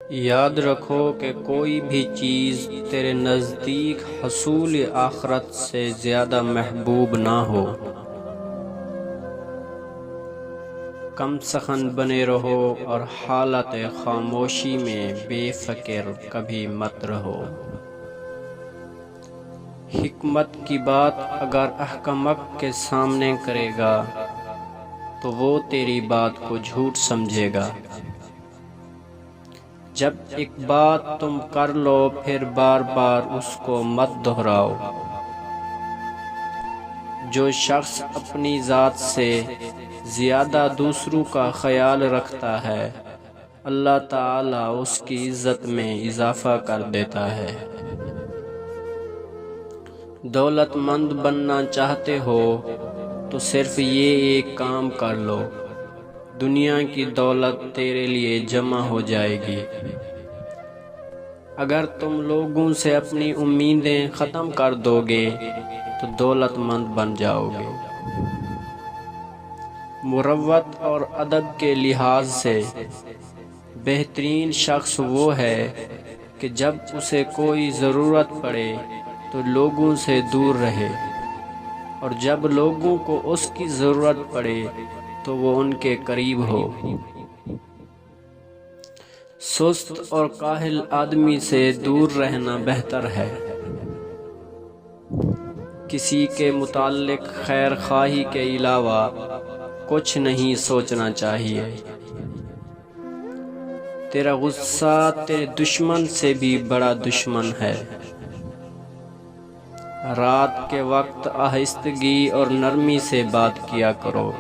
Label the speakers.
Speaker 1: یاد رکھو کہ کوئی بھی چیز تیرے نزدیک حصول آخرت سے زیادہ محبوب نہ ہو۔ کم سخن بنے رہو اور حالت خاموشی میں بے فکر کبھی مت رہو۔ حکمت کی بات اگر احمق کے سامنے کرے گا تو وہ تیری بات کو جھوٹ سمجھے گا۔ جب ایک بات تم کر لو پھر بار بار اس کو مت دہراؤ۔ جو شخص اپنی ذات سے زیادہ دوسروں کا خیال رکھتا ہے اللہ تعالیٰ اس کی عزت میں اضافہ کر دیتا ہے۔ دولت مند بننا چاہتے ہو تو صرف یہ ایک کام کر لو، دنیا کی دولت تیرے لیے جمع ہو جائے گی۔ اگر تم لوگوں سے اپنی امیدیں ختم کر دو گے تو دولت مند بن جاؤ گے۔ مروت اور ادب کے لحاظ سے بہترین شخص وہ ہے کہ جب اسے کوئی ضرورت پڑے تو لوگوں سے دور رہے، اور جب لوگوں کو اس کی ضرورت پڑے تو وہ ان کے قریب ہو۔ سست اور کاہل آدمی سے دور رہنا بہتر ہے۔ کسی کے متعلق خیر خواہی کے علاوہ کچھ نہیں سوچنا چاہیے۔ تیرا غصہ تیرے دشمن سے بھی بڑا دشمن ہے۔ رات کے وقت آہستگی اور نرمی سے بات کیا کرو۔